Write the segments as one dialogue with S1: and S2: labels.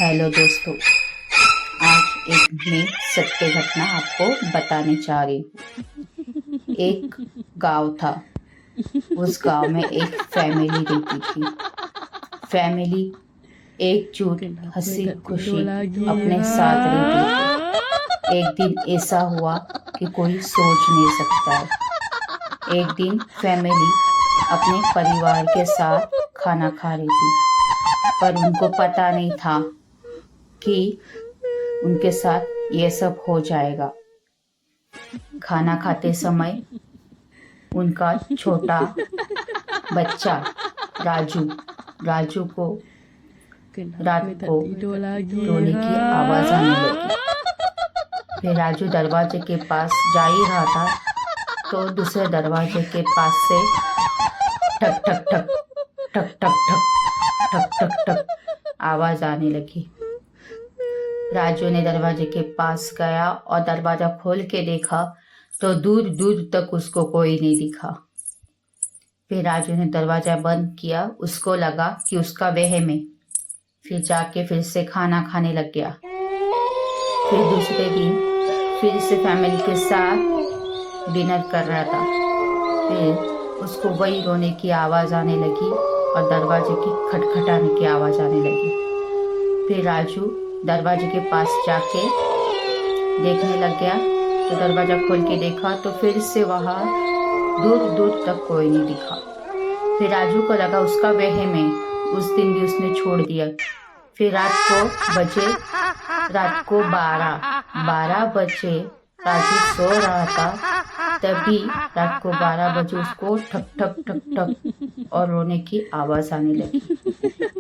S1: Hello दोस्तों, आज एक मैं सत्य घटना आपको बताने जा रही हूँ। एक गांव था। उस गांव में एक फैमिली रहती थी। फैमिली एकजुट हंसी खुशी अपने साथ रहती थी। एक दिन ऐसा हुआ कि कोई सोच नहीं सकता है। एक दिन फैमिली अपने परिवार के साथ खाना खा रही थी, पर उनको पता नहीं था कि उनके साथ ये सब हो जाएगा। खाना खाते समय उनका छोटा बच्चा राजू को रात को रोने की आवाज आने लगी। फिर राजू दरवाजे के पास जा ही रहा था तो दूसरे दरवाजे के पास से ठक ठक ठक ठक ठक ठक ठक ठक ठक आवाज आने लगी। राजू ने दरवाजे के पास गया और दरवाजा खोल के देखा तो दूर दूर तक उसको कोई नहीं दिखा। फिर राजू ने दरवाजा बंद किया। उसको लगा कि उसका वहम है। फिर जाके फिर से खाना खाने लग गया। फिर दूसरे दिन फिर से फैमिली के साथ डिनर कर रहा था। फिर उसको वही रोने की आवाज आने लगी और दरवाजे की खटखटाने की आवाज आने लगी। फिर राजू दरवाजे के पास जाके देखने लग गया तो दरवाजा खोल के देखा तो फिर से वहां दूर दूर तक कोई नहीं दिखा। फिर राजू को लगा उसका वहम है। उस दिन भी उसने छोड़ दिया। फिर रात को 12 बजे राजू सो रहा था। तभी रात को 12 बजे उसको ठक ठक ठक ठक और रोने की आवाज आने लगी।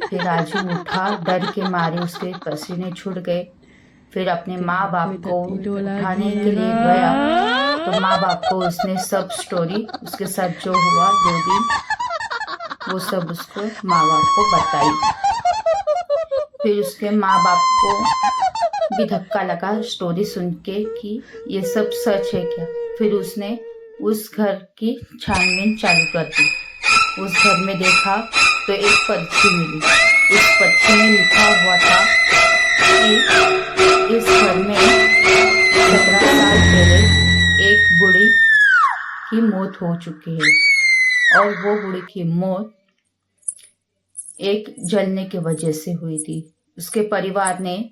S1: फिर राजू उठा। डर के मारे उसके पसीने छूट गए। फिर अपने माँ बाप को उठाने के लिए गया तो माँ बाप को उसने सब स्टोरी उसके साथ जो हुआ 2 दिन वो सब उसको माँ बाप को बताई। फिर उसके माँ बाप को भी धक्का लगा स्टोरी सुन के कि ये सब सच है क्या। फिर उसने उस घर की छानबीन चालू कर दी। उस घर में देखा तो एक पर्ची मिली। उस पर्ची में लिखा हुआ था कि इस घर में 17 साल पहले एक बूढ़ी की मौत हो चुकी है और वो बूढ़ी की मौत एक जलने की वजह से हुई थी। उसके परिवार ने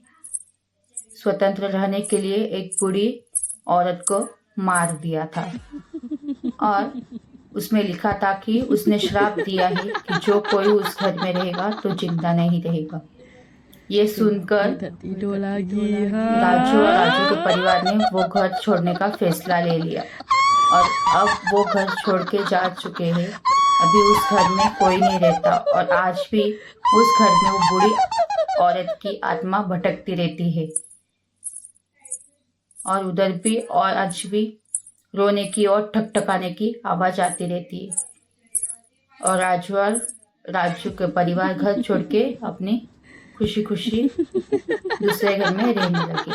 S1: स्वतंत्र रहने के लिए एक बूढ़ी औरत को मार दिया था और उसमें लिखा था कि उसने श्राप दिया है कि जो कोई उस घर में रहेगा तो जिंदा नहीं रहेगा। ये सुनकर राजू और राजू के परिवार ने वो घर छोड़ने का फैसला ले लिया और अब वो घर छोड़ के जा चुके हैं। अभी उस घर में कोई नहीं रहता और आज भी उस घर में वो बूढ़ी औरत की आत्मा भटकती रहती है और उधर भी और आज भी रोने की और ठकठकाने की आवाज आती रहती है। और राजू के परिवार घर छोड़ के अपनी खुशी खुशी दूसरे घर में रहने लगे।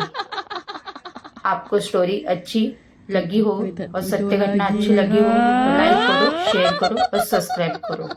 S1: आपको स्टोरी अच्छी लगी हो और सत्य घटना अच्छी लगी हो तो लाइक करो, शेयर करो और सब्सक्राइब करो।